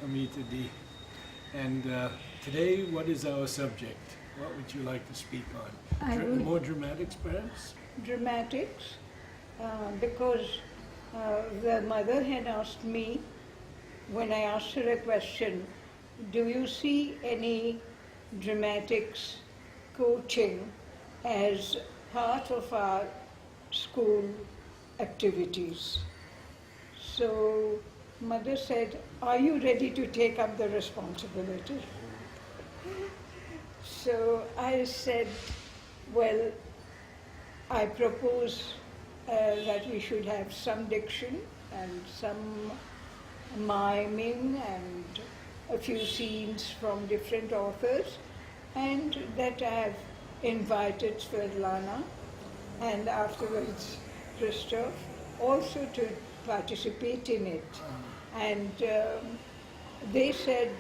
Amita D. And today, what is our subject? What would you like to speak on? More dramatics, perhaps? Dramatics, because the mother had asked me, when I asked her a question, do you see any dramatics coaching as part of our school activities? So mother said, are you ready to take up the responsibility? So I said, well, I propose that we should have some diction and some miming and a few scenes from different authors, and that I have invited Svetlana and afterwards Christoph also to participate in it. And they said,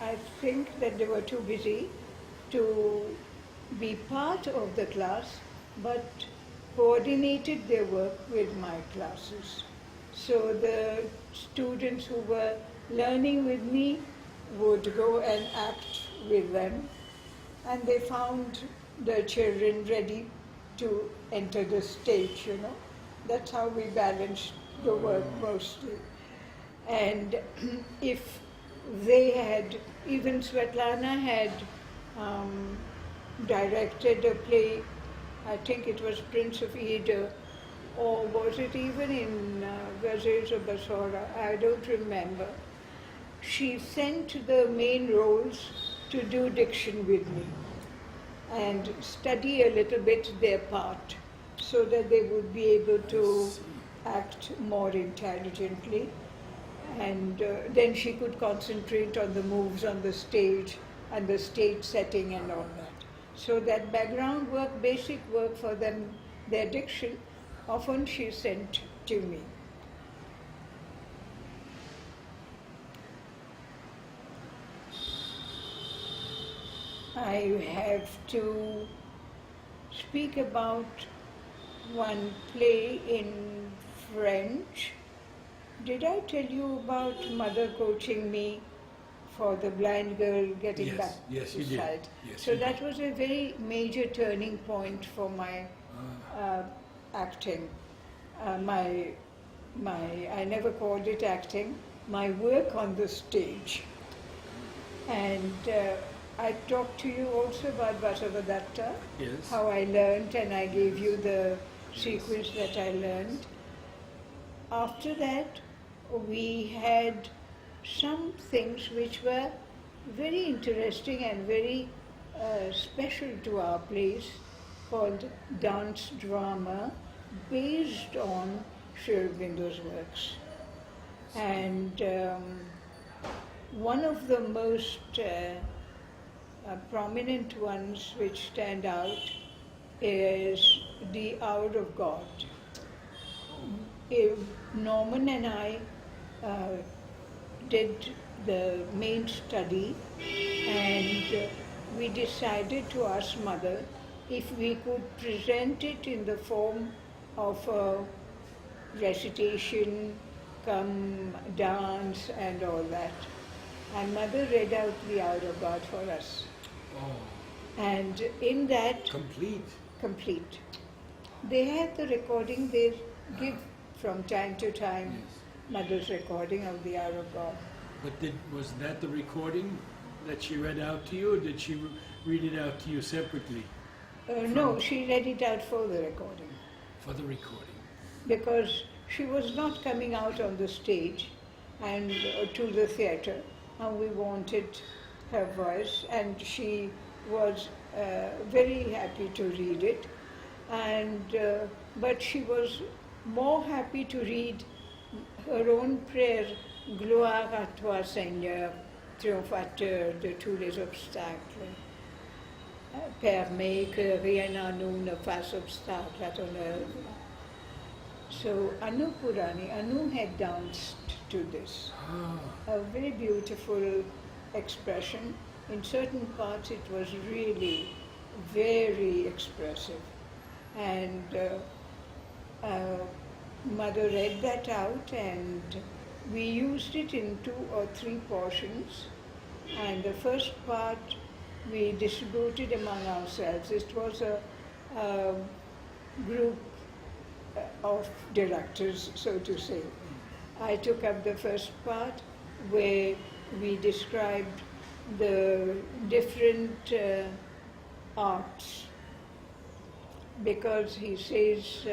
I think that they were too busy to be part of the class, but coordinated their work with my classes. So the students who were learning with me would go and act with them, and they found the children ready to enter the stage, you know. That's how we balanced the work mostly. And if they had, even Svetlana had directed a play, I think it was Prince of Ida, or was it even in Gazelles of Basora, I don't remember. She sent the main roles to do diction with me and study a little bit their part so that they would be able to act more intelligently. And then she could concentrate on the moves on the stage and the stage setting and all that. So that background work, basic work for them, their diction, often she sent to me. I have to speak about one play in French. Did I tell you about mother coaching me for the blind girl getting back to sight? Yes, so that was a very major turning point for my acting. I never called it acting, my work on the stage. And I talked to you also about Vasavadatta, how I learned, and I gave you the sequence that I learned. After that, we had some things which were very interesting and very special to our place, called dance drama, based on Sri Aurobindo's works. And one of the most prominent ones which stand out is The Hour of God. Norman and I did the main study, and we decided to ask Mother if we could present it in the form of a recitation, come dance and all that. And Mother read out The Hour of God for us. Oh. And in that... Complete. They had the recording, they give from time to time Mother's recording of The Hour of God. But was that the recording that she read out to you, or did she read it out to you separately? No, she read it out for the recording. For the recording. Because she was not coming out on the stage and to the theatre, and we wanted her voice, and she was very happy to read it. And but she was more happy to read her own prayer, Gloire à toi Seigneur, triomphateur de tous les obstacles. Permets que rien en nous ne fasse obstacle à ton œuvre. So Anu Purani, Anu had danced to this. A very beautiful expression. In certain parts it was really very expressive. And Mother read that out, and we used it in 2 or 3 portions, and the first part we distributed among ourselves. It was a group of directors, so to say. I took up the first part where we described the different arts, because he says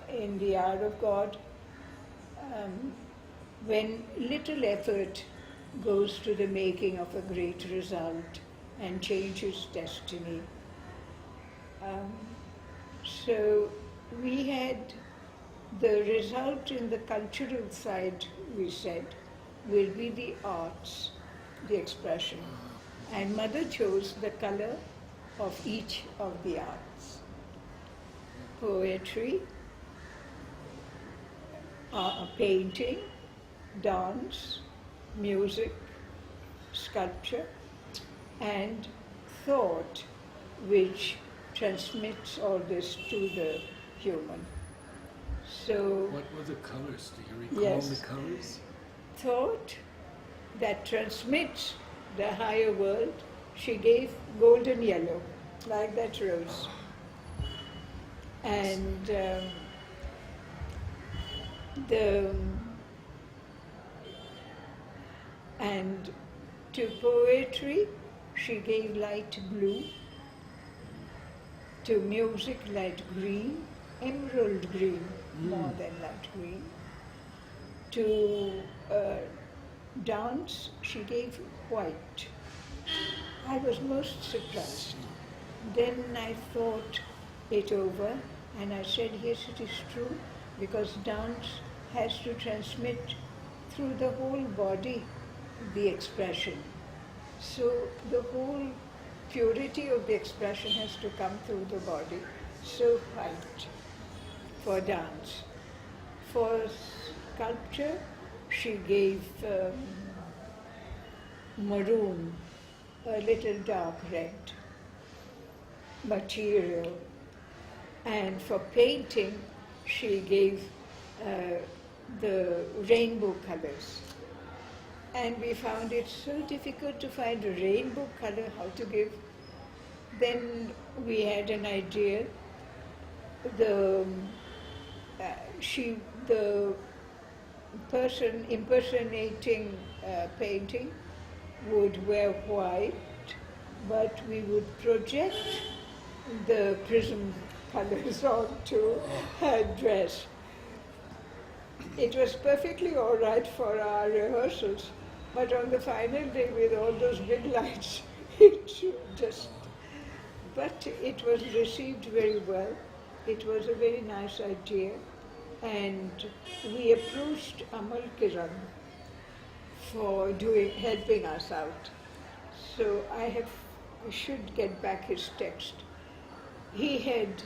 in the Hour of God, when little effort goes to the making of a great result and changes destiny. So we had the result in the cultural side, we said, will be the arts, the expression. And Mother chose the color of each of the arts. Poetry, painting, dance, music, sculpture, and thought, which transmits all this to the human. So, what were the colors? Do you recall yes, the colors? Thought that transmits the higher world, she gave golden yellow, like that rose. And to poetry, she gave light blue. To music, light green, emerald green, more than light green. To dance, she gave white. I was most surprised. Then I thought it over, and I said, yes, it is true, because dance has to transmit through the whole body the expression. So the whole purity of the expression has to come through the body. So white for dance. For sculpture, she gave maroon, a little dark red material. And for painting, she gave the rainbow colors. And we found it so difficult to find a rainbow color, how to give. Then we had an idea. The person impersonating painting would wear white, but we would project the prism colors onto her dress. It was perfectly all right for our rehearsals, but on the final day with all those big lights, but it was received very well. It was a very nice idea, and we approached Amal Kiran for helping us out. So I should get back his text. He had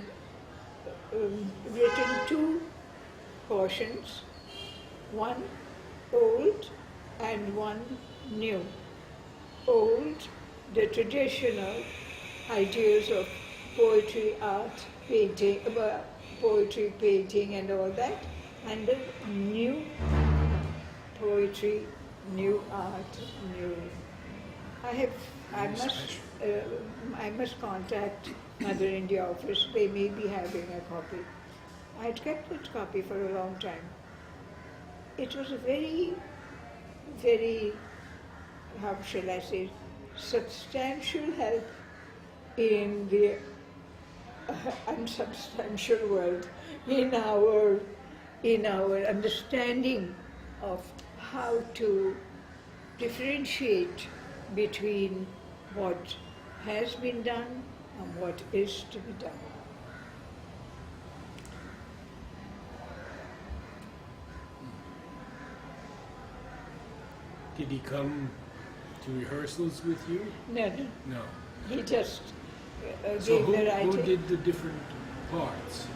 written 2 portions, one old and one new. Old, the traditional ideas of poetry, art, painting, poetry, painting and all that, and the new poetry, new art, new. I must contact Mother India office. They may be having a copy. I had kept that copy for a long time. It was a very, very, how shall I say, substantial help in the unsubstantial world, in our understanding of how to differentiate between what has been done and what is to be done. Did he come to rehearsals with you? No. No. He just So gave the writing. who did the different parts?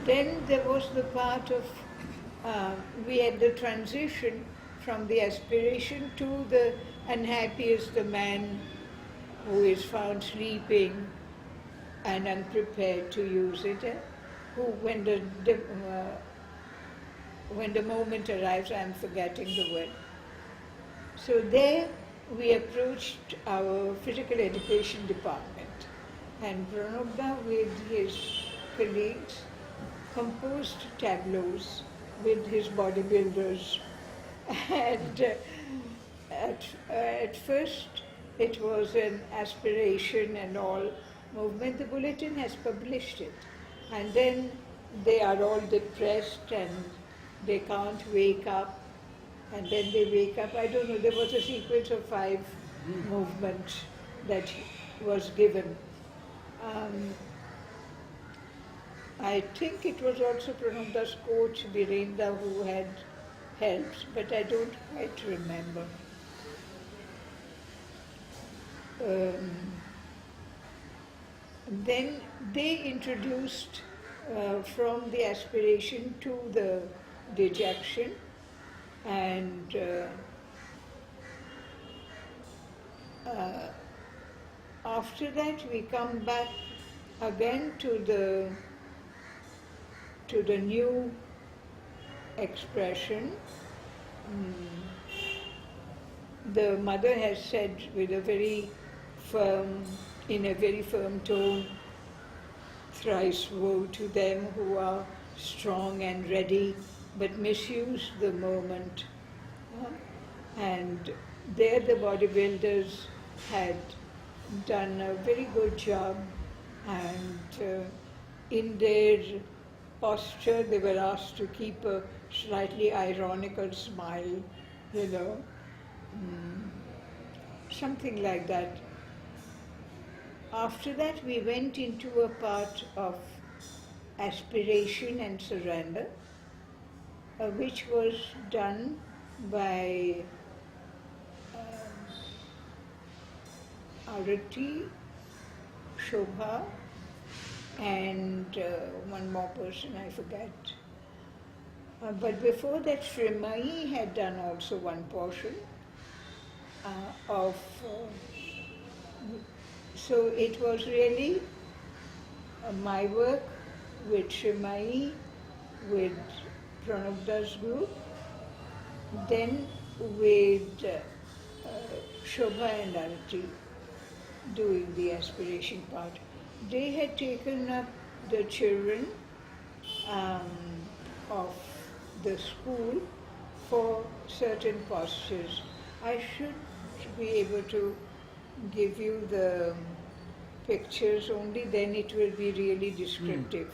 Then there was the part of, we had the transition from the aspiration to the unhappy is the man who is found sleeping and unprepared to use it, who when the when the moment arrives, I'm forgetting the word. So there we approached our physical education department, and Pranabda with his colleagues composed tableaus with his bodybuilders. And at first it was an aspiration and all movement. The bulletin has published it. And then they are all depressed and they can't wake up. And then they wake up. I don't know, there was a sequence of 5 movements that was given. I think it was also Pranabda's coach, Virendra, who had helped, but I don't quite remember. Then they introduced from the aspiration to the dejection, and after that we come back again to the new expression. The mother has said with a very firm, in a very firm tone, thrice woe to them who are strong and ready but misuse the moment. And there the bodybuilders had done a very good job, and in their posture they were asked to keep a slightly ironical smile, something like that. After that we went into a part of aspiration and surrender, which was done by Arati, Shobha, and one more person, I forget. But before that, Srimai had done also one portion of. So it was really my work with Srimai, with Pranabda's group, then with Shobha and Arati doing the aspiration part. They had taken up the children of the school for certain postures. I should be able to give you the pictures, only then it will be really descriptive.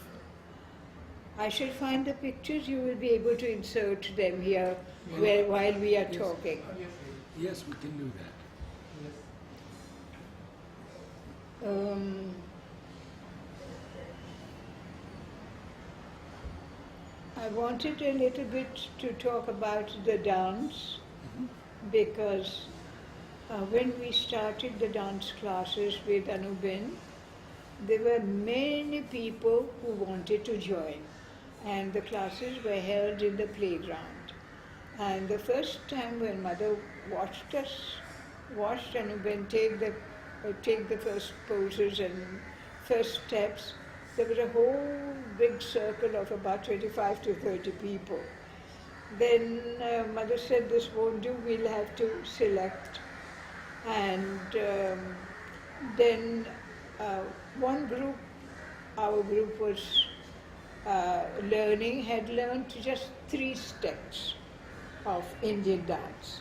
I shall find the pictures, you will be able to insert them here while we are talking. Yes, we can do that. I wanted a little bit to talk about the dance, because when we started the dance classes with Anubin, there were many people who wanted to join, and the classes were held in the playground. And the first time when Mother watched Anubin take the first poses and first steps, there was a whole big circle of about 25 to 30 people. Then Mother said, this won't do, we'll have to select. And then one group, our group was had learned just 3 steps of Indian dance.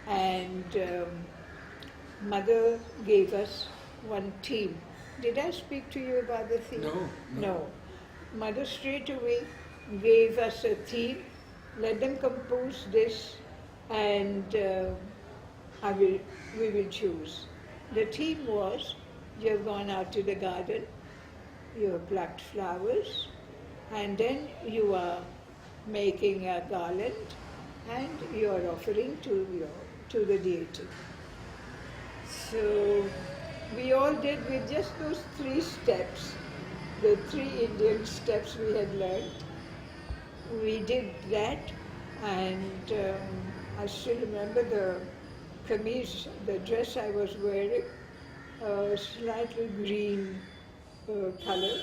And Mother gave us one theme. Did I speak to you about the theme? No. Mother straight away gave us a theme. Let them compose this, and we will choose. The theme was, you have gone out to the garden, you have plucked flowers, and then you are making a garland, and you are offering to the deity. So we all did with just those 3 steps, the 3 Indian steps we had learned. We did that, and I still remember the kameez, the dress I was wearing, slightly green color.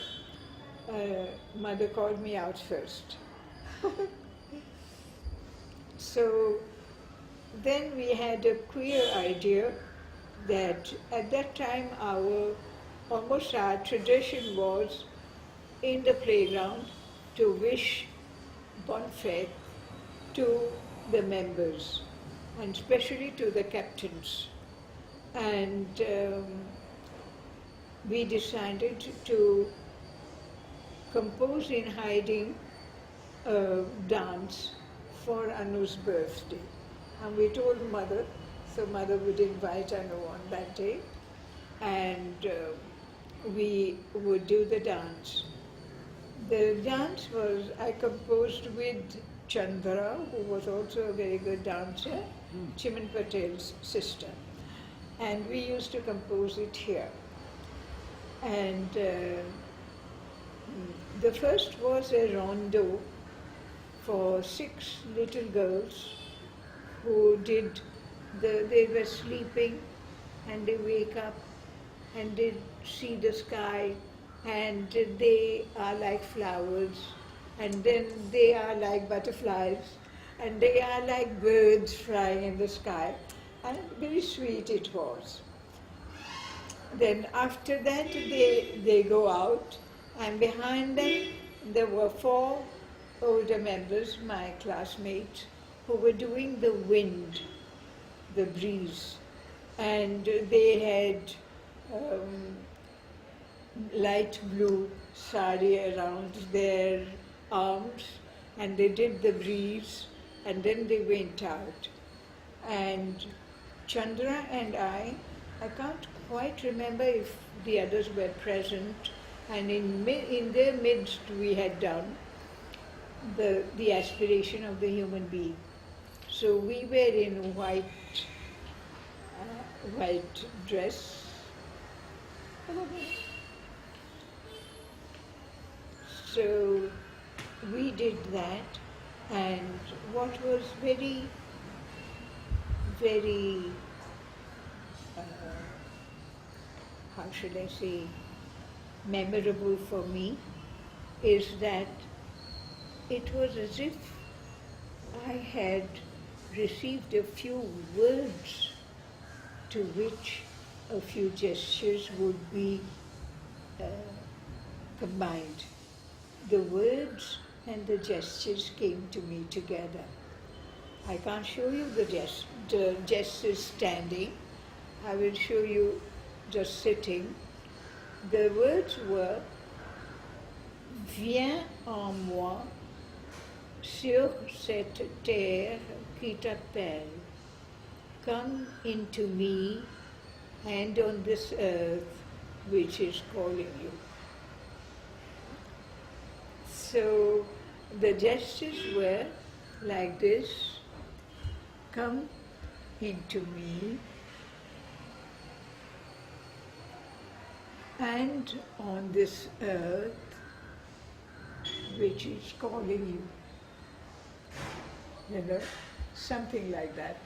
Mother called me out first. So then we had a queer idea that at that time almost our tradition was in the playground to wish bon fête to the members and especially to the captains. And we decided to compose in hiding a dance for Anu's birthday. And we told Mother, so Mother would invite Anu on that day, and we would do the dance. The dance I composed with Chandra, who was also a very good dancer, Chiman Patel's sister. And we used to compose it here. And the first was a rondo for 6 little girls who they were sleeping and they wake up and they see the sky and they are like flowers and then they are like butterflies and they are like birds flying in the sky, and very sweet it was. Then after that they go out, and behind them there were 4 older members, my classmates, who were doing the wind, the breeze, and they had light blue sari around their arms, and they did the breeze, and then they went out. And Chandra and I can't quite remember if the others were present, and in their midst we had done the aspiration of the human being. So we were in white dress. So we did that, and what was very, very, how should I say, memorable for me is that it was as if I had received a few words to which a few gestures would be combined. The words and the gestures came to me together. I can't show you the gestures standing. I will show you just sitting. The words were "Viens en moi sur cette terre qui t'appelle. Come into me and on this earth which is calling you." So the gestures were like this: come into me and on this earth which is calling you. You know, something like that.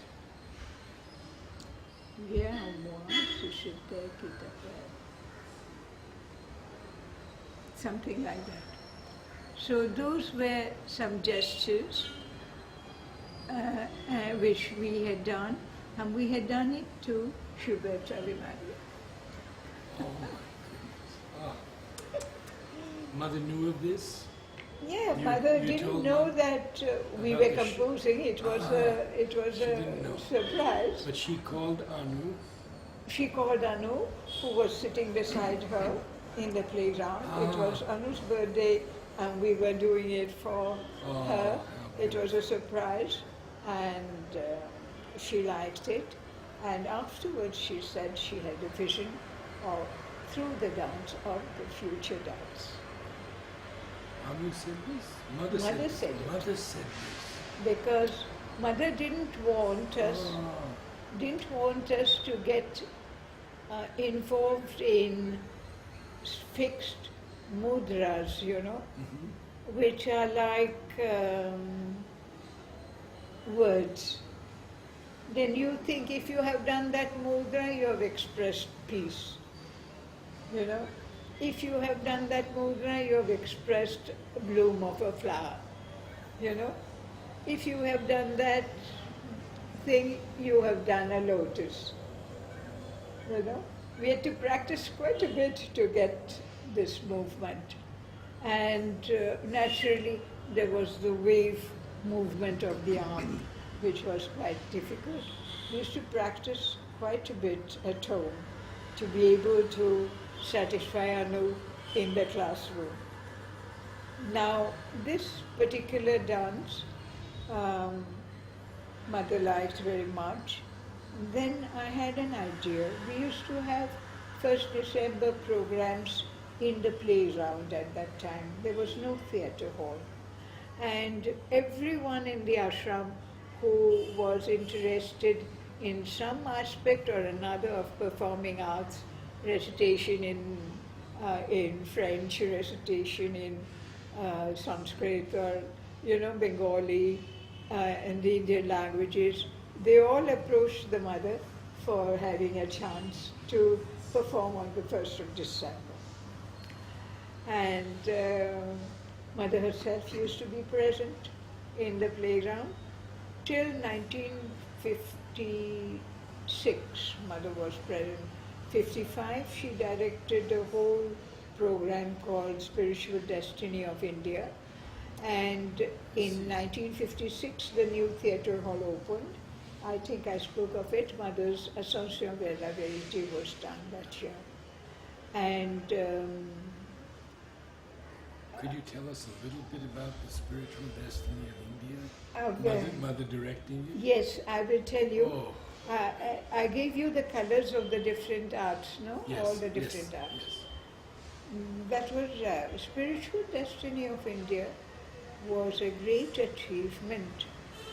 Viens en moi sur cette terre qui t'appelle. Something like that. So those were some gestures which we had done, and we had done it to Schubert Alimaria. Mother knew of this? Yeah, Mother didn't know that we were composing. It was a surprise. But she called Anu. She called Anu, who was sitting beside her in the playground. It was Anu's birthday, and we were doing it for her. Okay. It was a surprise, and she liked it. And afterwards she said she had a vision through the dance of the future dance. Anu said this? Mother said it. Mother said this. Because Mother didn't want us to get involved in fixed mudras, you know, which are like words. Then you think if you have done that mudra, you have expressed peace. You know, if you have done that mudra, you have expressed a bloom of a flower. You know, if you have done that thing, you have done a lotus. You know, we had to practice quite a bit to get this movement. And naturally, there was the wave movement of the arm, which was quite difficult. We used to practice quite a bit at home to be able to satisfy Anu in the classroom. Now, this particular dance, Mother liked very much. Then I had an idea. We used to have 1st December programs in the playground at that time. There was no theatre hall. And everyone in the ashram who was interested in some aspect or another of performing arts, recitation in French, recitation in Sanskrit or, Bengali and the Indian languages, they all approached the mother for having a chance to perform on the 1st of December. And Mother herself used to be present in the playground. Till 1956, Mother was present. 55, she directed a whole program called Spiritual Destiny of India. And in 1956, the new theatre hall opened. I think I spoke of it. Mother's Ascension de la Vérité was done that year. And could you tell us a little bit about the spiritual destiny of India? Mother directing you? Yes, I will tell you. Oh. I gave you the colors of the different arts, no? Yes, All the different arts. Yes. That was Spiritual Destiny of India was a great achievement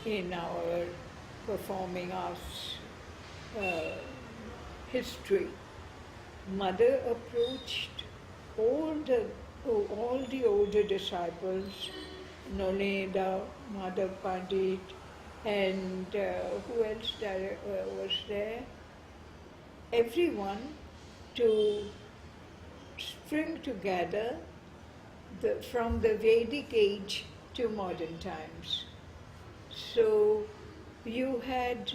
in our performing arts history. Mother approached all the older disciples, Noleda, Madhav Pandit, and who else was there? Everyone to string together from the Vedic age to modern times. So you had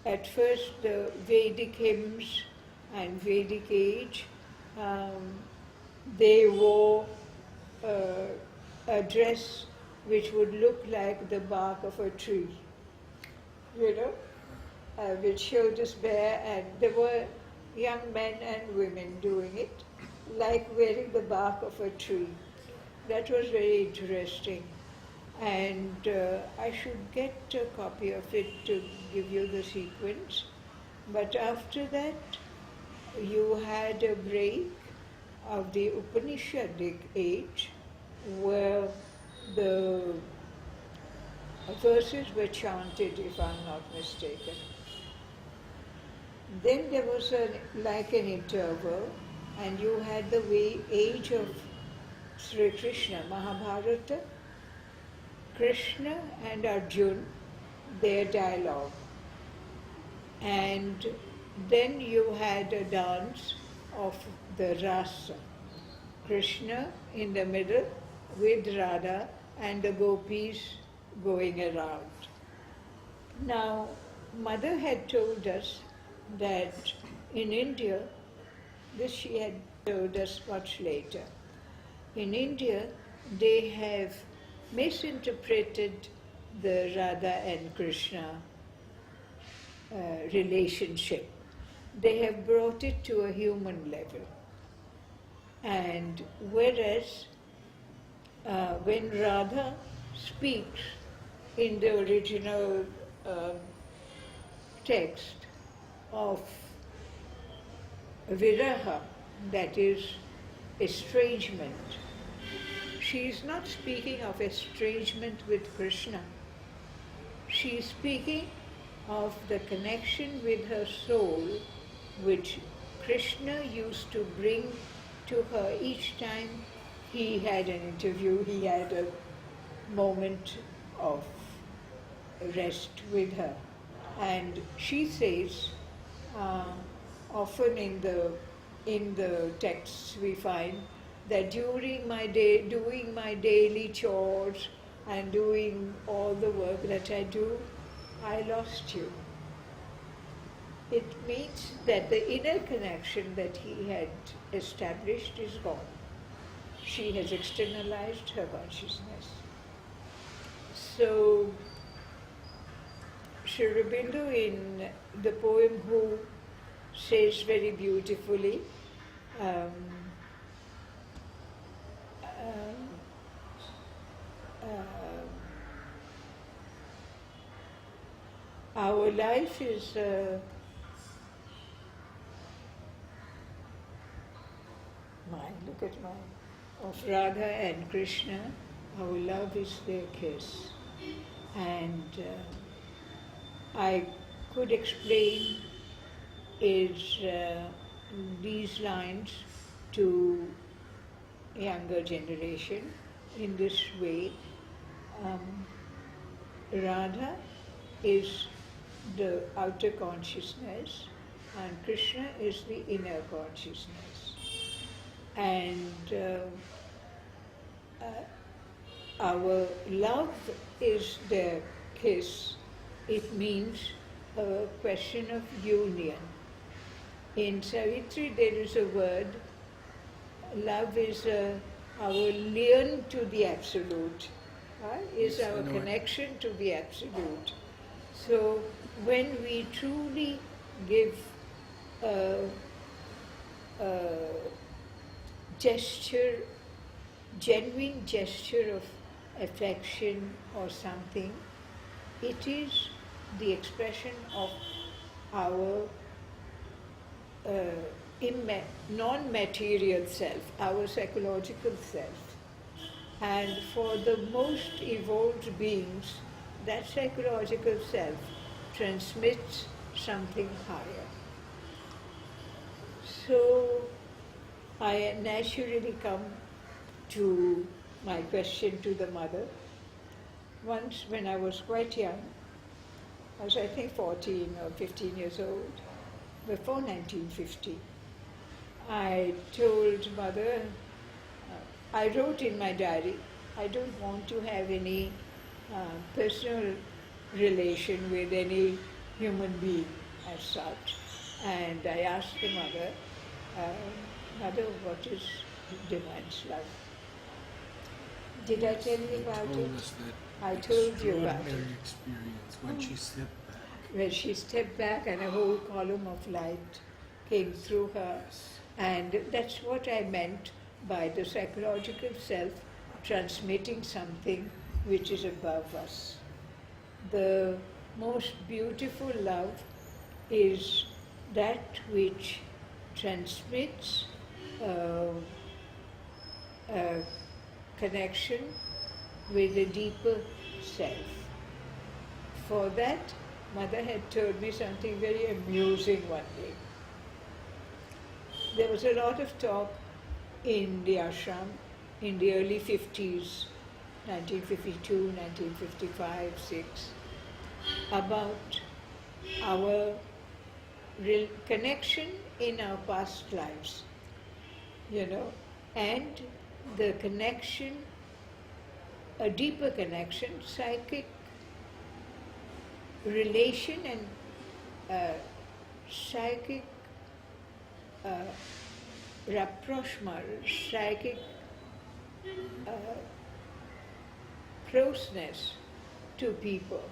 at first the Vedic hymns and Vedic age. They wore a dress which would look like the bark of a tree, which shoulders bare, and there were young men and women doing it, like wearing the bark of a tree. That was very interesting. And I should get a copy of it to give you the sequence. But after that, you had a break of the Upanishadic age where the verses were chanted, if I'm not mistaken. Then there was like an interval, and you had the age of Sri Krishna, Mahabharata, Krishna and Arjun, their dialogue. And then you had a dance of the rasa. Krishna in the middle with Radha and the gopis going around. Now, Mother had told us that in India, this she had told us much later, in India they have misinterpreted the Radha and Krishna relationship. They have brought it to a human level. And whereas when Radha speaks in the original text of viraha, that is estrangement, she is not speaking of estrangement with Krishna. She is speaking of the connection with her soul, which Krishna used to bring to her each time he had an interview, he had a moment of rest with her. And she says, often in the texts we find that during my day, doing my daily chores, and doing all the work that I do, I lost you. It means that the inner connection that he had established is gone. She has externalized her consciousness. So, Sri Aurobindo in the poem Who says very beautifully, um, our life is look at mine, of Radha and Krishna, our love is their kiss. And I could explain is these lines to younger generation in this way. Radha is the outer consciousness and Krishna is the inner consciousness. And our love is their kiss. It means a question of union. In Savitri there is a word, love is our lien to the Absolute, is our connection to the Absolute. So when we truly give a gesture, genuine gesture of affection or something, it is the expression of our non-material self, our psychological self. And for the most evolved beings, that psychological self transmits something higher. So I naturally come to my question to the mother. Once when I was quite young, I was I think 14 or 15 years old, before 1950, I told mother, I wrote in my diary, I don't want to have any personal relation with any human being as such. And I asked the mother, Mother, what is divine's love? Did I tell you about it? Told us that I told you about it. extraordinary experience when she stepped back. When she stepped back and a whole column of light came through her. And that's what I meant by the psychological self transmitting something which is above us. The most beautiful love is that which transmits a connection with a deeper self. For that, Mother had told me something very amusing one day. There was a lot of talk in the ashram in the early 50s, 1952, 1955, 6, about our connection in our past lives, and the connection, a deeper connection, psychic relation and psychic rapprochement, psychic closeness to people,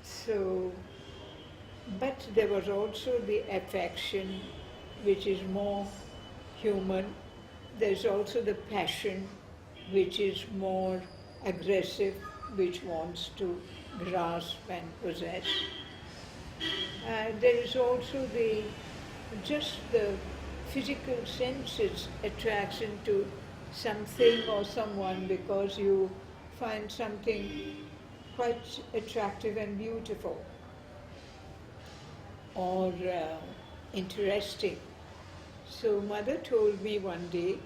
So, but there was also the affection, which is more human. There's also the passion, which is more aggressive, which wants to grasp and possess. There is also just the physical senses attraction to something or someone because you find something quite attractive and beautiful or interesting. So Mother told me one day,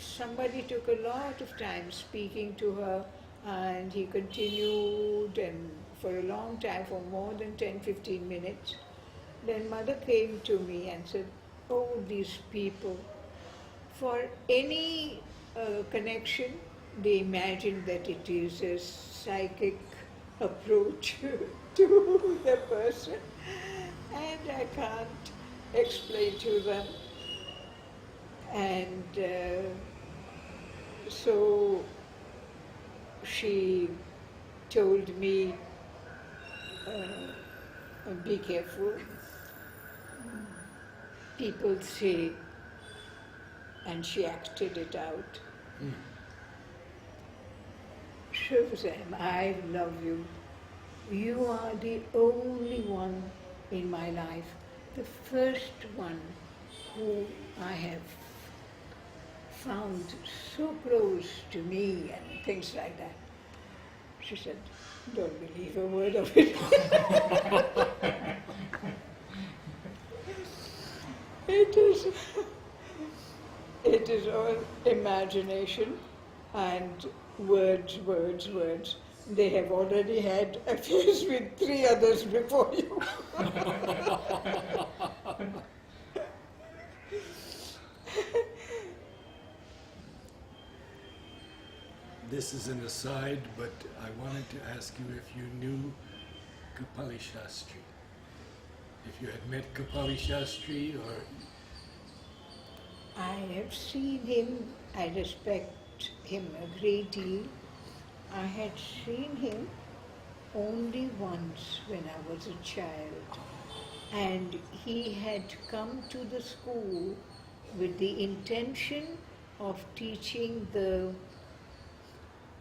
somebody took a lot of time speaking to her and he continued and for a long time, for more than 10-15 minutes. Then Mother came to me and said, oh, these people, for any connection, they imagine that it is a psychic approach to the person, and I can't explain to them. And so she told me, be careful. People say, and she acted it out. Shivsam, I love you. You are the only one in my life, the first one who I have found so close to me and things like that. She said, don't believe a word of it. It is all imagination and words, words, words. They have already had affairs with 3 others before you. This is an aside, but I wanted to ask you if you knew Kapali Shastri. If you had met Kapali Shastri, or... I have seen him, I respect him a great deal. I had seen him only once when I was a child, and he had come to the school with the intention of teaching the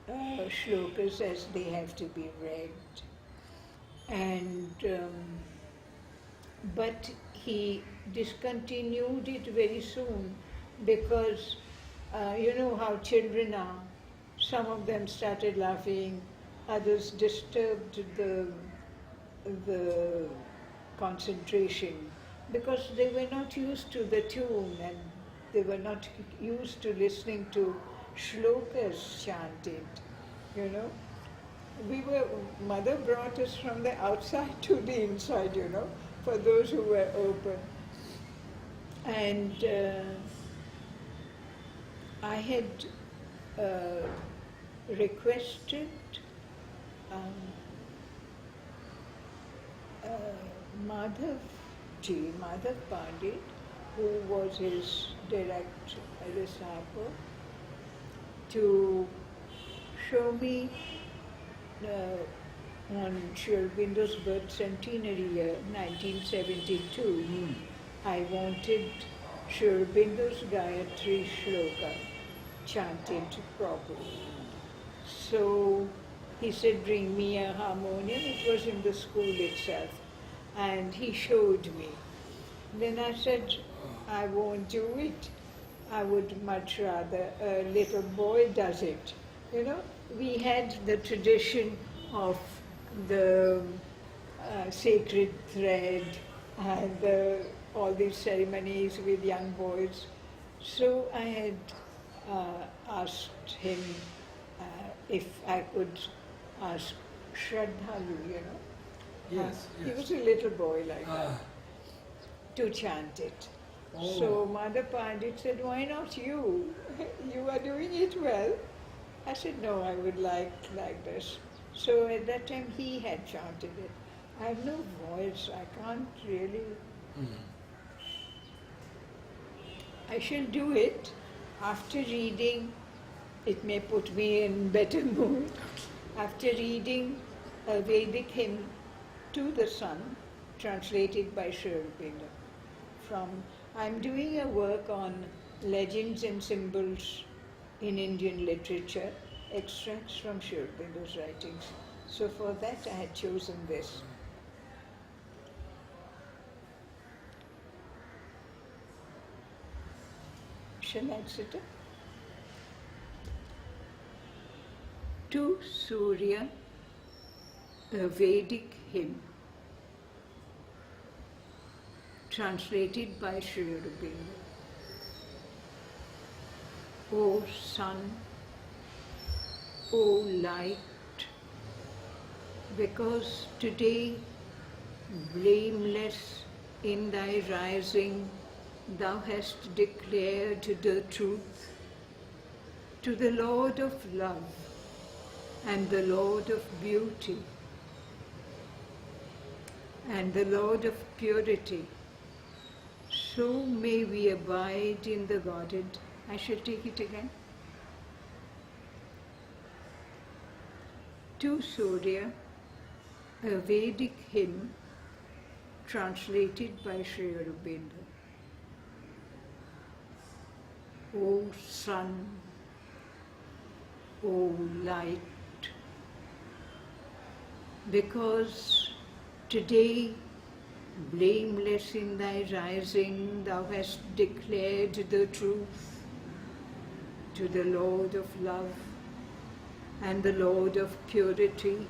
shlokas as they have to be read. And but he discontinued it very soon because you know how children are. Some of them started laughing, others disturbed the concentration because they were not used to the tune and they were not used to listening to shlokas chanted, you know. Mother brought us from the outside to the inside, you know, for those who were open. And I had requested Madhav Pandit, who was his direct disciple, to show me on Sri Aurobindo's birth centenary year, 1972, I wanted Sri Aurobindo's Gayatri Shloka chanted properly. So he said, bring me a harmonium. It was in the school itself. And he showed me. Then I said, I won't do it. I would much rather a little boy does it. You know, we had the tradition of the sacred thread and all these ceremonies with young boys. So I had asked him if I could ask Shraddhalu, you know. Yes, He yes. was a little boy like that, to chant it. Oh. So Mother Pandit said, why not you? You are doing it well. I said, no, I would like this. So at that time he had chanted it. I have no voice, I can't really. I shall do it after reading. It may put me in better mood. After reading a Vedic hymn to the sun, translated by Sri Aurobindo. I'm doing a work on legends and symbols in Indian literature, extracts from Sri Aurobindo's writings. So for that I had chosen this. Shall I sit up? To Surya, a Vedic hymn, translated by Sri Aurobindo. O sun, O light, because today, blameless in thy rising, thou hast declared the truth, to the Lord of love and the Lord of beauty and the Lord of purity, so may we abide in the Godhead. I shall take it again. To Surya, a Vedic hymn translated by Sri Aurobindo. O sun, O light, because today, blameless in thy rising, thou hast declared the truth to the Lord of love and the Lord of purity,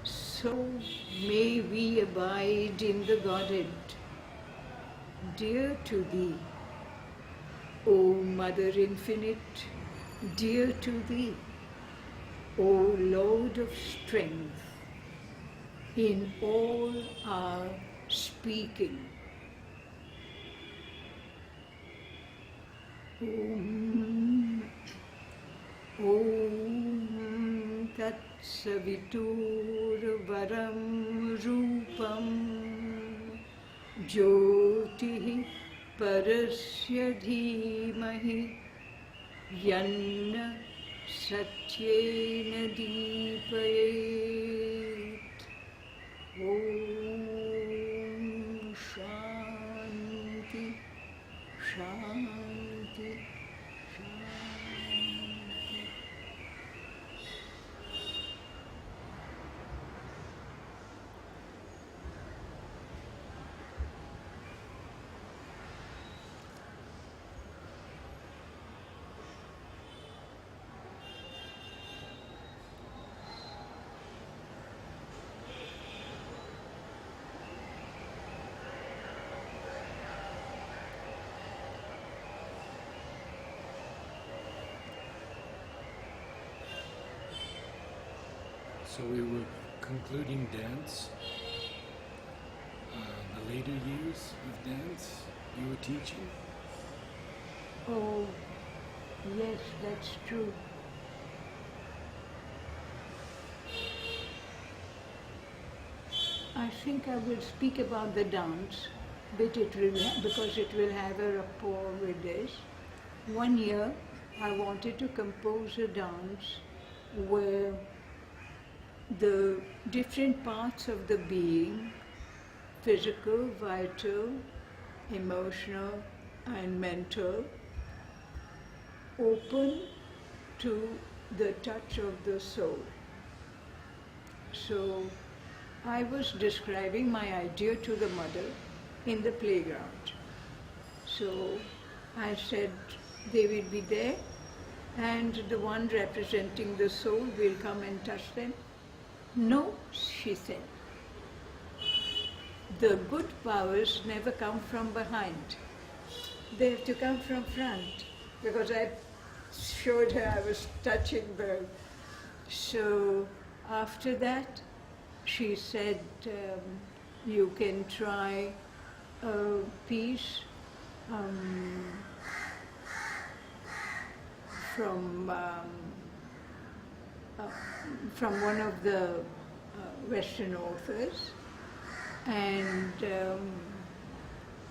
so may we abide in the Godhead. Dear to thee, O Mother Infinite, dear to thee, O Lord of strength, in all our speaking. Om Tat Savitur Varam Rupam Jyotihi Parasya Dhimahi Yanna Satyena Deepayet. Om Shanti Shanti Shanti. So we were concluding dance. The later years of dance you were teaching. Oh, yes, that's true. I think I will speak about the dance, but because it will have a rapport with this. One year, I wanted to compose a dance where the different parts of the being, physical, vital, emotional, and mental, open to the touch of the soul. So I was describing my idea to the mother in the playground. So I said they will be there and the one representing the soul will come and touch them. No, she said. The good powers never come from behind. They have to come from front, because I showed her I was touching the. So after that, she said, you can try a piece from one of the Western authors, and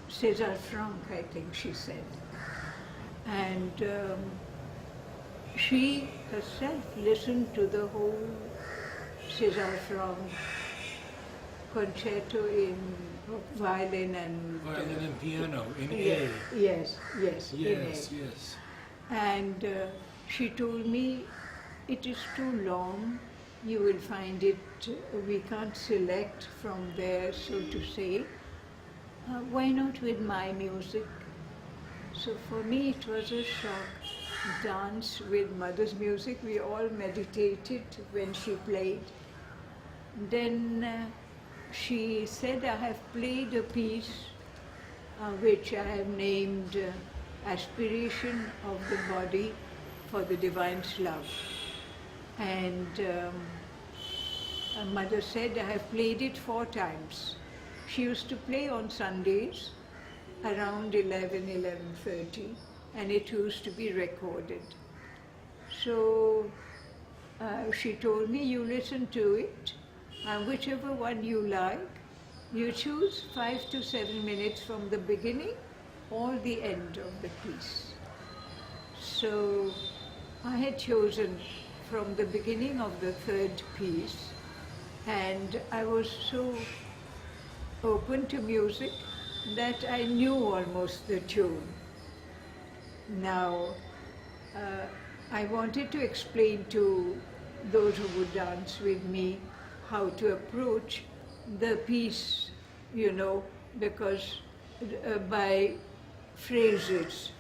César Franck, I think she said. And she herself listened to the whole César Franck concerto in violin and piano in yes, A. yes, yes, in A. Yes. And she told me, it is too long, you will find it, we can't select from there, so to say. Why not with my music? So for me it was a shock. Dance with mother's music, we all meditated when she played. Then she said, I have played a piece which I have named Aspiration of the Body for the Divine's Love. And mother said, I have played it 4 times. She used to play on Sundays around 11:30, and it used to be recorded. So she told me, you listen to it, and whichever one you like, you choose 5 to 7 minutes from the beginning or the end of the piece. So I had chosen from the beginning of the third piece, and I was so open to music that I knew almost the tune. Now, I wanted to explain to those who would dance with me how to approach the piece, because by phrases.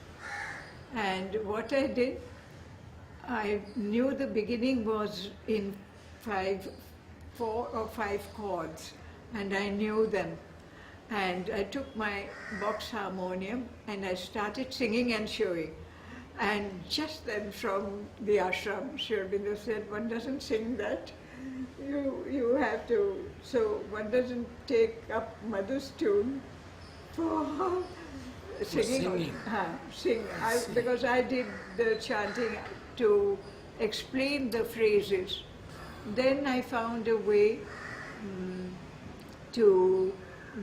And what I did, I knew the beginning was in 4 or 5 chords, and I knew them. And I took my box harmonium and I started singing and showing. And just then from the ashram, Sri Aurobindo said, one doesn't sing that. You have to, so one doesn't take up mother's tune for singing. Because I did the chanting to explain the phrases. Then I found a way to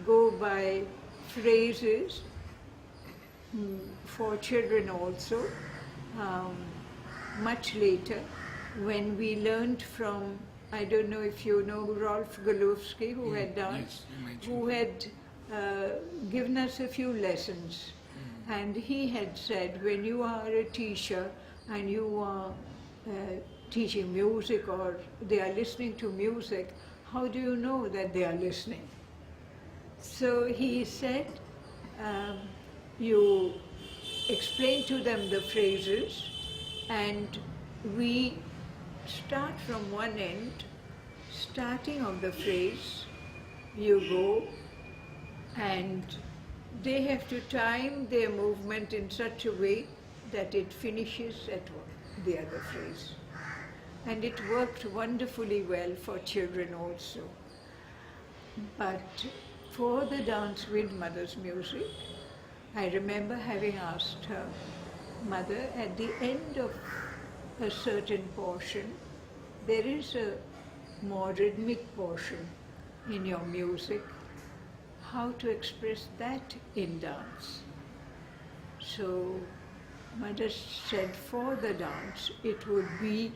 go by phrases for children also, much later, when we learned from, I don't know if you know Rolf Golowski, who had danced, who had given us a few lessons. And he had said, when you are a teacher and you are teaching music or they are listening to music, how do you know that they are listening? So he said, you explain to them the phrases, and we start from one end, starting of the phrase, you go, and they have to time their movement in such a way that it finishes at the other phrase. And it worked wonderfully well for children also. But for the dance with mother's music, I remember having asked her, Mother, at the end of a certain portion, there is a more rhythmic portion in your music, how to express that in dance. So Mother said for the dance, it would be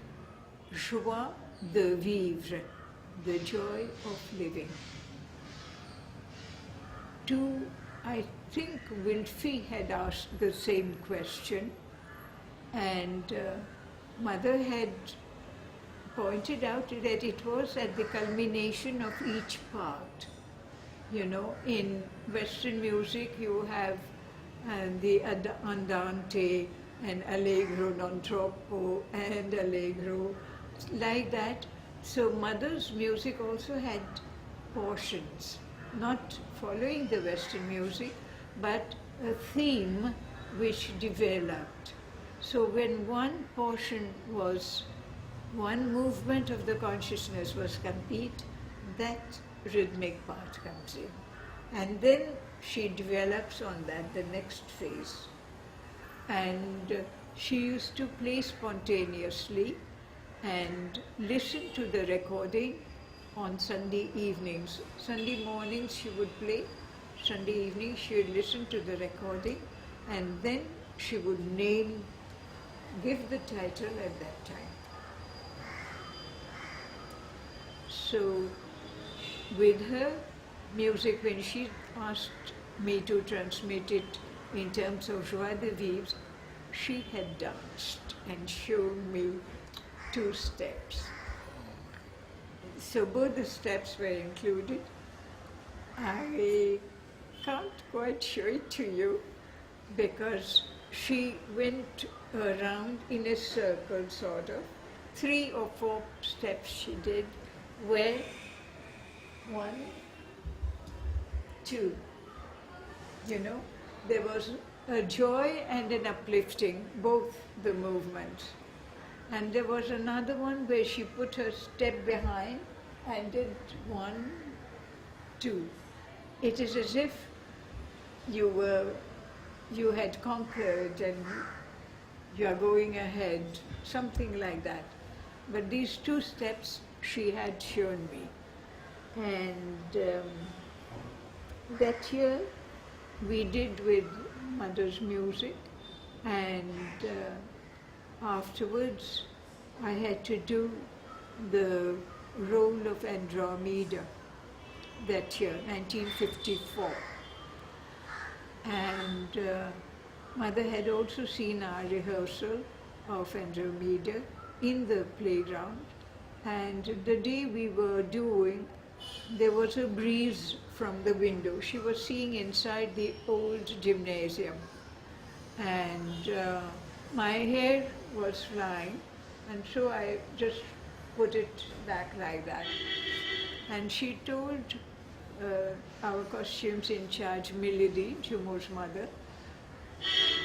joie de vivre, the joy of living. I think Wilfie had asked the same question, and Mother had pointed out that it was at the culmination of each part. In Western music you have the andante and allegro non troppo and allegro, like that. So Mother's music also had portions, not following the Western music, but a theme which developed. So when one portion was, one movement of the consciousness was complete, that rhythmic part comes in. And then she develops on that the next phase. And she used to play spontaneously and listen to the recording on Sunday evenings. Sunday mornings she would play, Sunday evening she would listen to the recording, and then she would give the title at that time. So with her music, when she asked me to transmit it in terms of joie de vivre, she had danced and shown me 2 steps. So both the steps were included. I can't quite show it to you because she went around in a circle, sort of. 3 or 4 steps she did where 1, 2, there was a joy and an uplifting, both the movements. And there was another one where she put her step behind and did 1, 2. It is as if you were you had conquered and you are going ahead, something like that. But these two steps she had shown me. And that year we did with Mother's music, and afterwards I had to do the role of Andromeda that year, 1954. And Mother had also seen our rehearsal of Andromeda in the playground, and the day we were doing, there was a breeze from the window. She was seeing inside the old gymnasium, and my hair was flying, and so I just put it back like that. And she told our costumes in charge, Milady, Jumo's mother,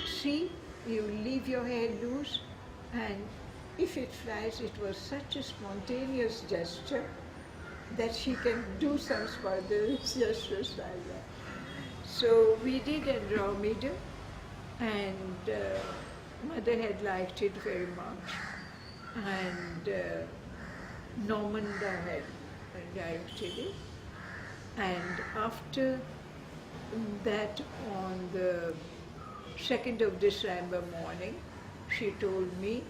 see, you leave your hair loose, and if it flies, it was such a spontaneous gesture that she can do some spontaneous gestures like that. So we did Andromeda, and Mother had liked it very much. And Normanda had directed it. And after that, on the 2nd of December morning, she told me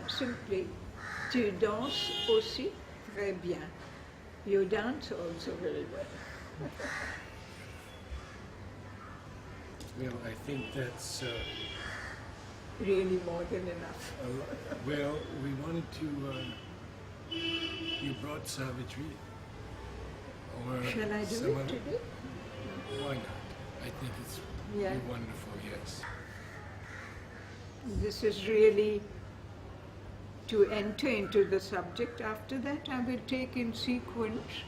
simply, tu danses aussi très bien. You dance also very well. Well, I think that's Really more than enough. well, we wanted to. You brought savagery, or Shall I do some it other- today? Why not? I think it's Yeah. be wonderful. Yes. This is really to enter into the subject. After that, I will take in sequence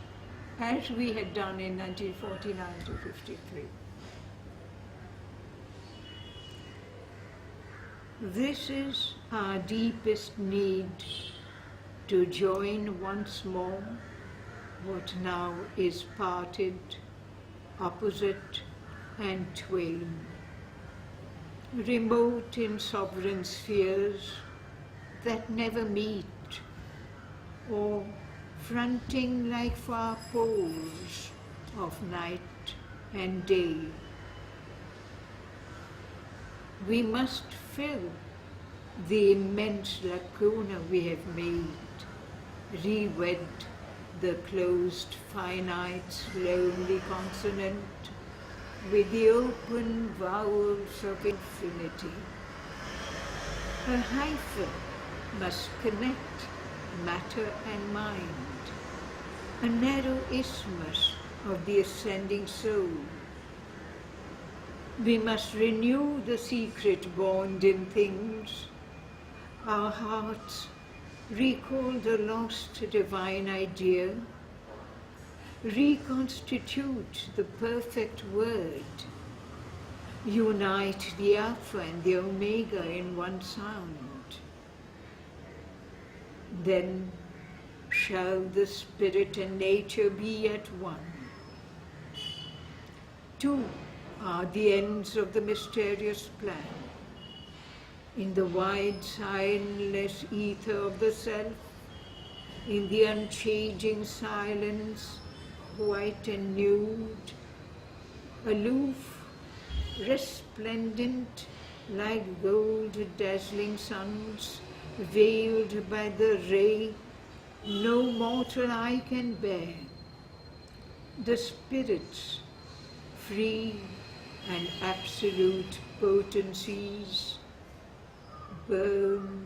as we had done in 1949 to 53. This is our deepest need, to join once more what now is parted, opposite and twain, remote in sovereign spheres that never meet, or fronting like far poles of night and day. We must fill the immense lacuna we have made, re-wed the closed finite's lonely consonant with the open vowels of infinity. A hyphen must connect matter and mind, a narrow isthmus of the ascending soul. We must renew the secret bond in things. Our hearts recall the lost divine idea, reconstitute the perfect word, unite the Alpha and the Omega in one sound. Then shall the spirit and nature be at one. Two are the ends of the mysterious plan. In the wide, signless ether of the self, in the unchanging silence, white and nude, aloof, resplendent like gold dazzling suns, veiled by the ray no mortal eye can bear. The spirits, free and absolute potencies, burn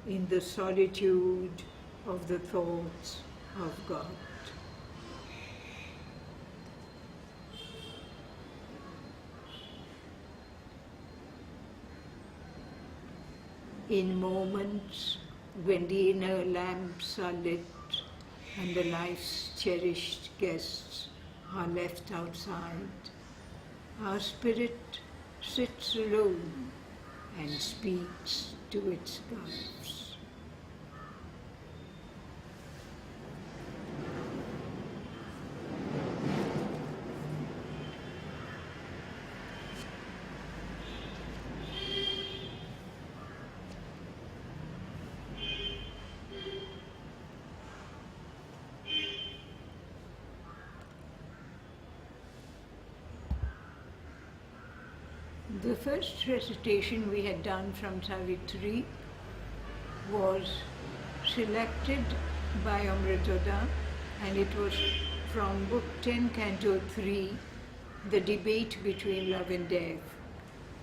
in the solitude of the thoughts of God. In moments when the inner lamps are lit and the life's cherished guests are left outside, our spirit sits alone and speaks to its gulfs. first recitation we had done from Savitri was selected by Amritoda, and it was from Book 10, Canto 3, The Debate Between Love and Death.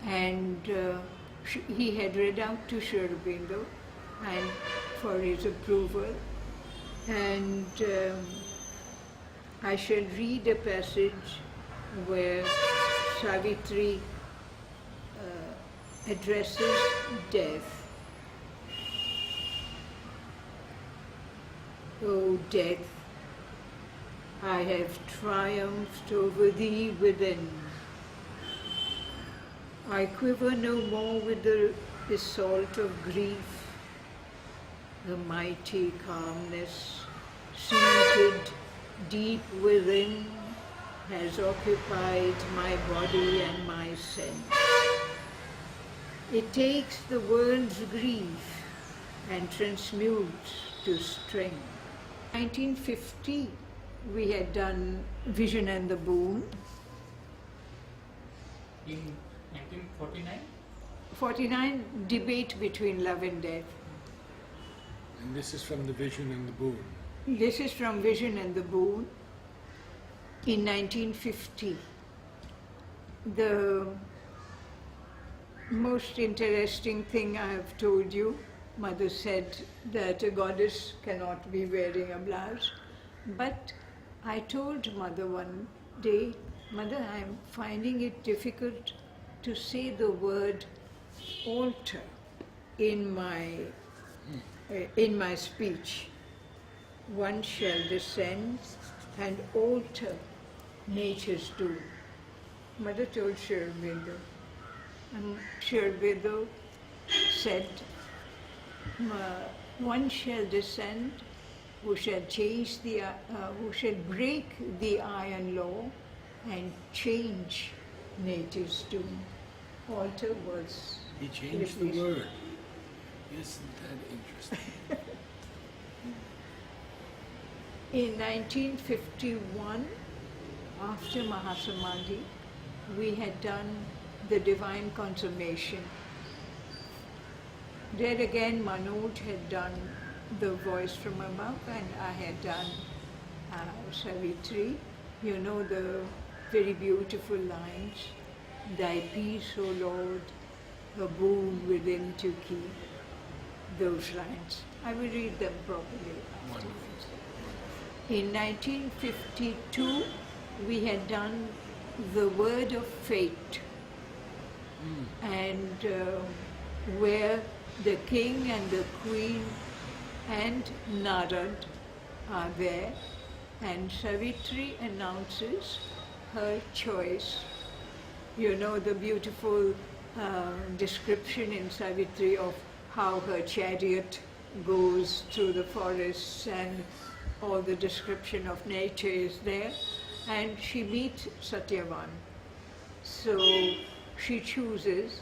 And he had read out to Sri Aurobindo and for his approval. And I shall read a passage where Savitri addresses death. O death, I have triumphed over thee within. I quiver no more with the assault of grief. The mighty calmness, seated deep within, has occupied my body and my sense. It takes the world's grief and transmutes to strength. 1950, we had done Vision and the Boon. In 1949? 49, Debate Between Love and Death. And this is from the Vision and the Boon. This is from Vision and the Boon in 1950. The most interesting thing I have told you, Mother said that a goddess cannot be wearing a blouse. But I told Mother one day, Mother, I'm finding it difficult to say the word altar in my speech. One shall descend and alter nature's doom. Mother told Sri Aurobindo, and Sri Aurobindo said, one shall descend who shall change who shall break the iron law and change nature's doom. Altar was He changed the word. Isn't that interesting? In 1951, after Mahasamadhi, we had done the Divine Consummation. There again, Manoj had done the voice from above, and I had done Savitri. You know the very beautiful lines, Thy peace, O Lord, a boon within to keep. Those lines. I will read them properly afterwards. In 1952, we had done the Word of Fate, and where the king and the queen and Narad are there, and Savitri announces her choice. You know the beautiful description in Savitri of how her chariot goes through the forests, and all the description of nature is there, and she meets Satyavan. So she chooses,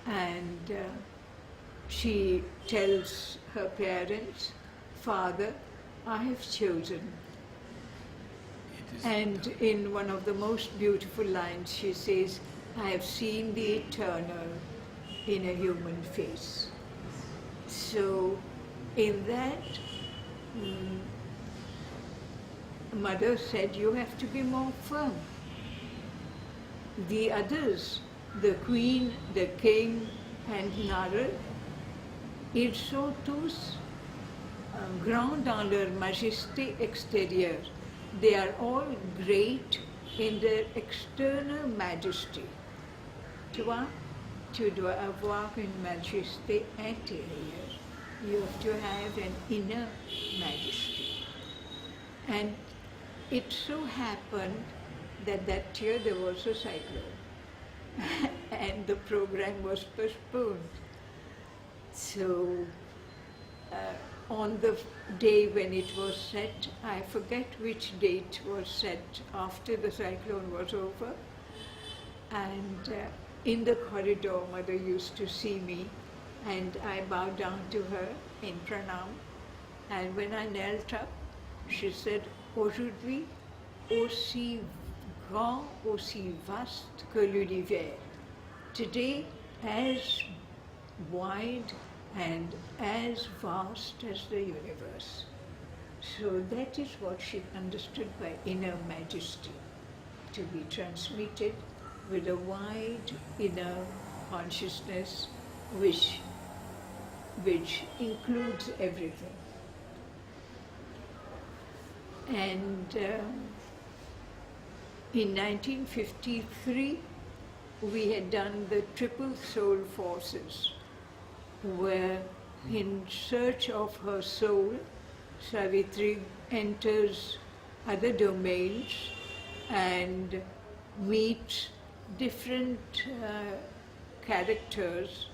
and she tells her parents, Father, I have chosen. And in one of the most beautiful lines, she says, I have seen the eternal in a human face. So in that, Mother said, you have to be more firm. The others, the queen, the king, and Narad, ils sont tous grands dans leur majesté extérieure. They are all great in their external majesty. Toi, tu dois avoir une majesté intérieure. You have to have an inner majesty. And it so happened that that year there was a cyclone and the program was postponed. So on the day when it was set, I forget which date was set after the cyclone was over, and in the corridor Mother used to see me, and I bowed down to her in pranam, and when I knelt up, she said, aujourd'hui, aussi grand, aussi vaste que l'univers. today as wide and as vast as the universe. So that is what she understood by inner majesty, to be transmitted with a wide inner consciousness which includes everything. And in 1953, we had done the Triple Soul Forces, where in search of her soul, Savitri enters other domains and meets different characters.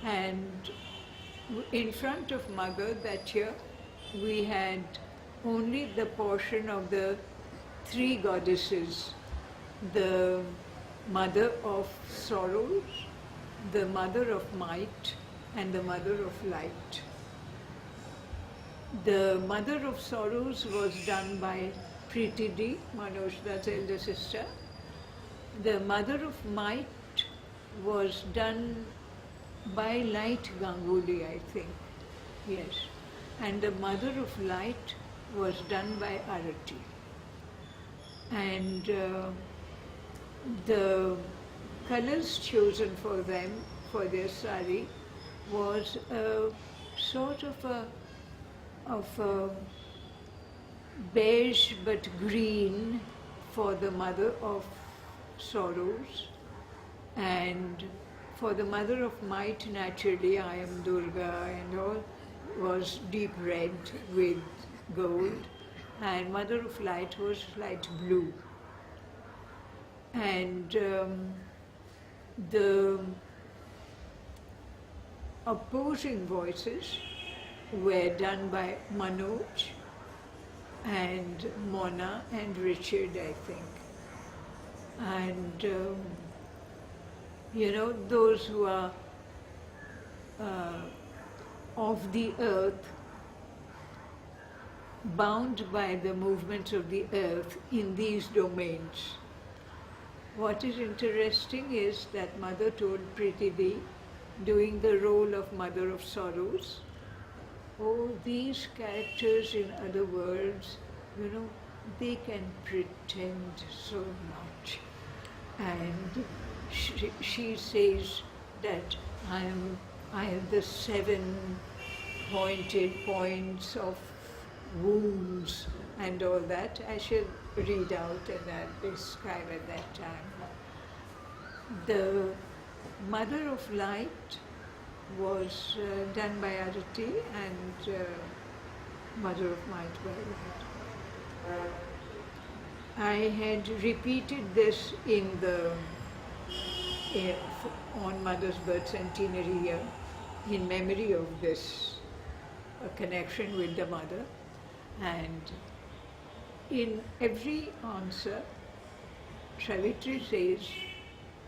And in front of Mother that year, we had only the portion of the three goddesses, the Mother of Sorrows, the Mother of Might, and the Mother of Light. The Mother of Sorrows was done by Preeti Di, Manoj's elder sister. The Mother of Might was done by Light Ganguly, I think. Yes. And the Mother of Light was done by Arati. And the colors chosen for them, for their sari, was a sort of a beige but green for the Mother of Sorrows, and for the Mother of Might, naturally, I am Durga and all, was deep red with gold, and Mother of Light was light blue. And the opposing voices were done by Manoj and Mona and Richard, I think. And those who are of the earth, bound by the movements of the earth in these domains. What is interesting is that Mother told Preeti Di, doing the role of Mother of Sorrows, oh, these characters in other worlds, they can pretend so much. And she says that I have the 7 pointed points of wounds and all that. I shall read out and I'll describe at that time. The Mother of Light was done by Arati and Mother of Might by Light. I had repeated this on Mother's birth centenary year in memory of this connection with the Mother. And in every answer, Savitri says,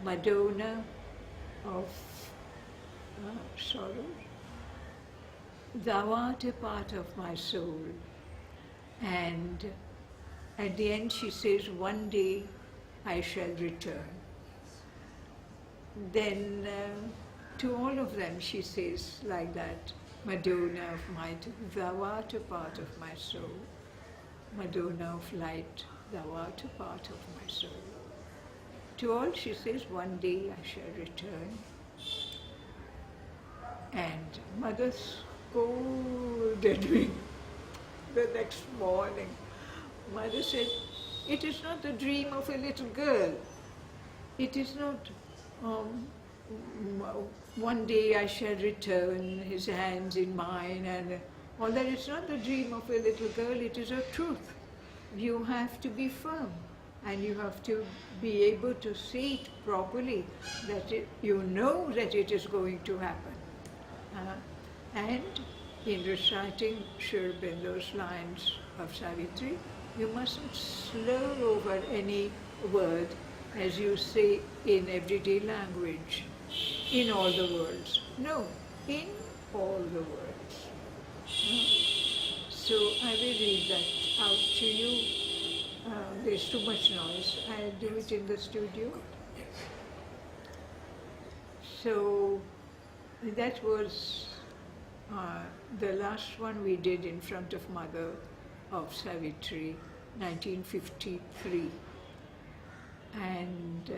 Madonna of sorrow, thou art a part of my soul. And at the end she says, one day I shall return. Then to all of them she says like that, Madonna of might, thou art a part of my soul. Madonna of light, thou art a part of my soul. To all she says, one day I shall return. And Mother scolded me the next morning. Mother said, it is not the dream of a little girl. It is not, one day I shall return, his hands in mine, and all that. It's not the dream of a little girl, it is a truth. You have to be firm, and you have to be able to see it properly, that you know that it is going to happen. And in reciting Sri Aurobindo's lines of Savitri, you mustn't slur over any word as you say in everyday language, in all the worlds. No, in all the worlds. So I will read that out to you. There's too much noise. I'll do it in the studio. So that was the last one we did in front of Mother of Savitri, 1953. And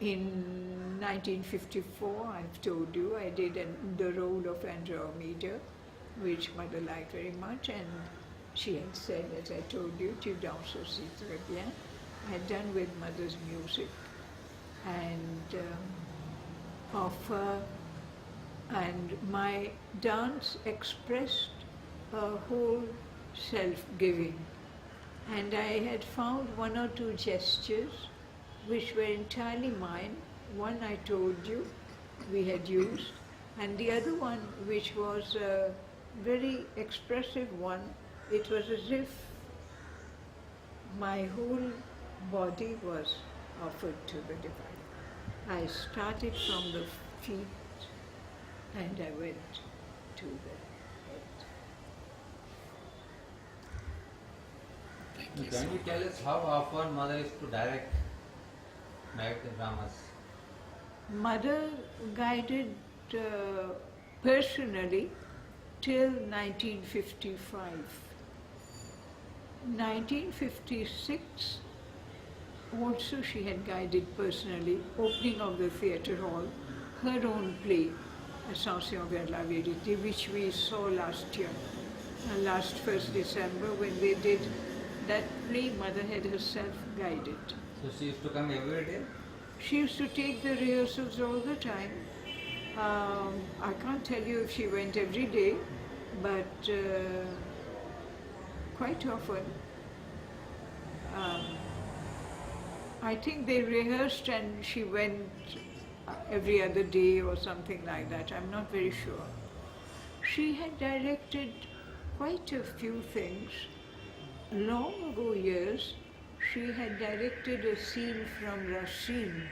in 1954, I've told you, I did the role of Andromeda, which Mother liked very much, and she had said, as I told you, tu danses aussi très bien. I had done with Mother's music, and and my dance expressed a whole self-giving. And I had found one or two gestures which were entirely mine. One I told you we had used, and the other one, which was a very expressive one, it was as if my whole body was offered to the divine. I started from the feet and I went to the head. Thank you. Can you tell us how often Mother is to direct Nayak dramas? Mother guided personally till 1955. 1956 also she had guided personally, opening of the theatre hall, her own play, Ascension vers la Vérité, which we saw last year, last 1st December when they did that play. Mother had herself guided. So she used to come every day? She used to take the rehearsals all the time. I can't tell you if she went every day, but quite often. I think they rehearsed and she went every other day or something like that. I'm not very sure. She had directed quite a few things. Long ago years, she had directed a scene from Racine.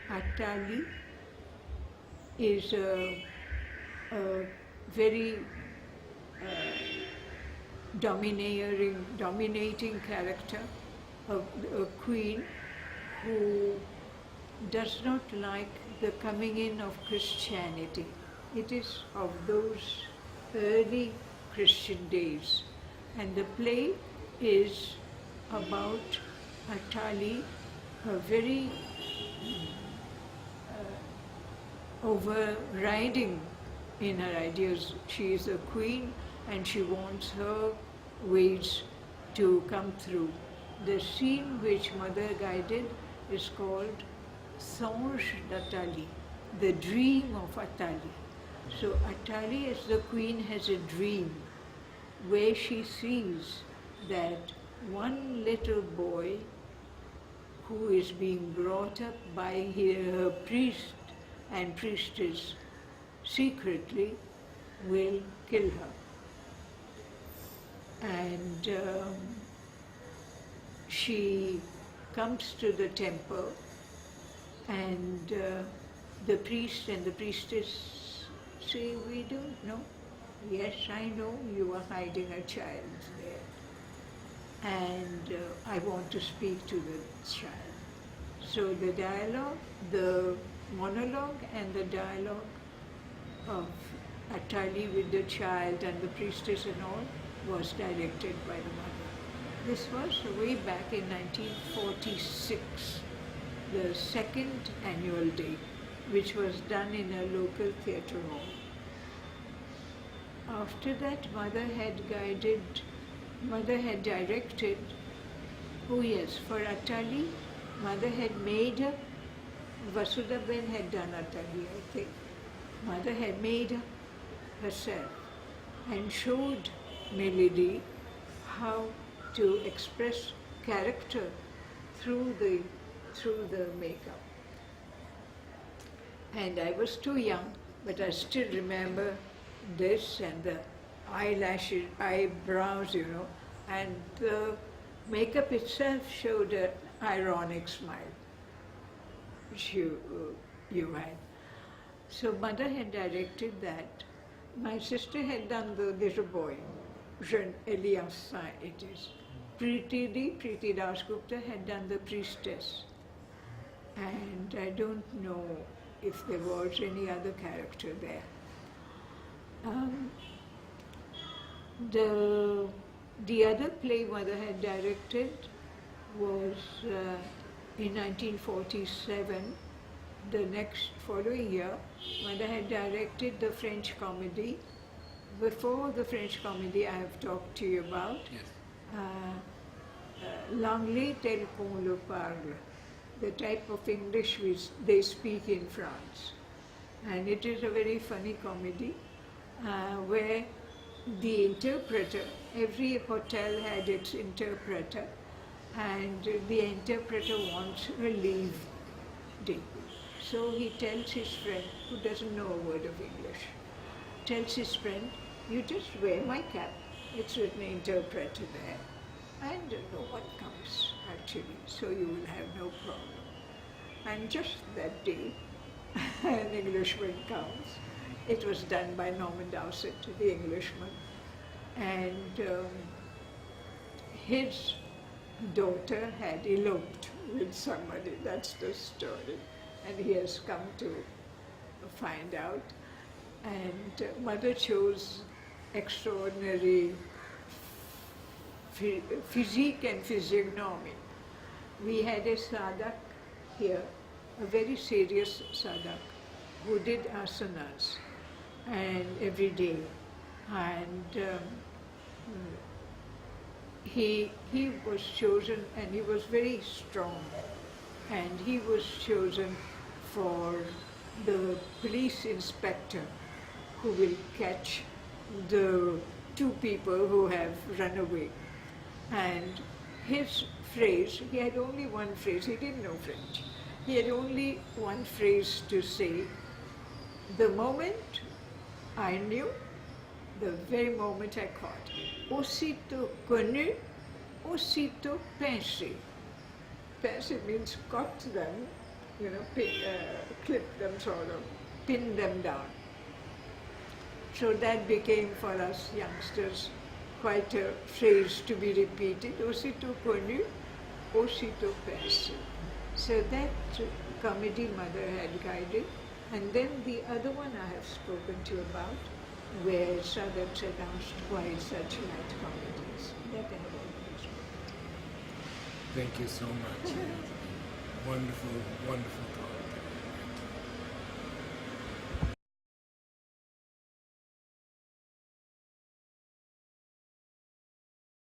Atali is a very dominating character, a queen who does not like the coming in of Christianity. It is of those early Christian days. And the play is about Atali, a very overriding in her ideas. She is a queen and she wants her ways to come through. The scene which Mother guided is called Songe d'Atali, the dream of Atali. So Atali as the queen has a dream where she sees that one little boy who is being brought up by her priest and priestess secretly will kill her. And she comes to the temple and the priest and the priestess say, "We don't know." "Yes, I know you are hiding a child there. And I want to speak to the child." So the dialogue, the monologue and the dialogue of Atali with the child and the priestess and all was directed by the mother. This was way back in 1946, the second annual day, which was done in a local theatre hall. After that, Mother had directed, oh yes, for Atali, Mother had made up, Vasudha Ben had done Atali, I think. Mother had made up herself and showed Melody how to express character through the makeup. And I was too young, but I still remember this and the eyelashes, eyebrows, and the makeup itself showed an ironic smile, which you had. So Mother had directed that. My sister had done the little boy, Jeune Elias it is. Preeti Dasgupta had done the priestess. And I don't know if there was any other character there. The other play Mother had directed was in 1947. The next following year, Mother had directed the French comedy. Before the French comedy I have talked to you about, Yes. L'anglais tel qu'on le parle, the type of English which they speak in France. And it is a very funny comedy where the interpreter, every hotel had its interpreter, and the interpreter wants a leave day. So he tells his friend, who doesn't know a word of English, tells his friend, you just wear my cap, it's written interpreter there, and no one comes actually, so you will have no problem. And just that day, an Englishman comes. It was done by Norman Dowsett, the Englishman, and his daughter had eloped with somebody, that's the story, and he has come to find out. And Mother chose extraordinary physique and physiognomy. We had a sadhak here, a very serious sadhak, who did asanas and every day. And he was chosen, and he was very strong, and he was chosen for the police inspector who will catch the two people who have run away. And his phrase, he had only one phrase, he didn't know French. He had only one phrase to say, the moment I knew, the very moment I caught. Aussitôt connu, aussitôt pincé. Pincé means caught them, clip them sort of, pin them down. So that became for us youngsters quite a phrase to be repeated, aussitôt connu, aussitôt pincé. So that comedy Mother had guided. And then the other one I have spoken to you about, where Sadhaks announced why such light comedies. That I have already spoken. Thank you so much. Wonderful, wonderful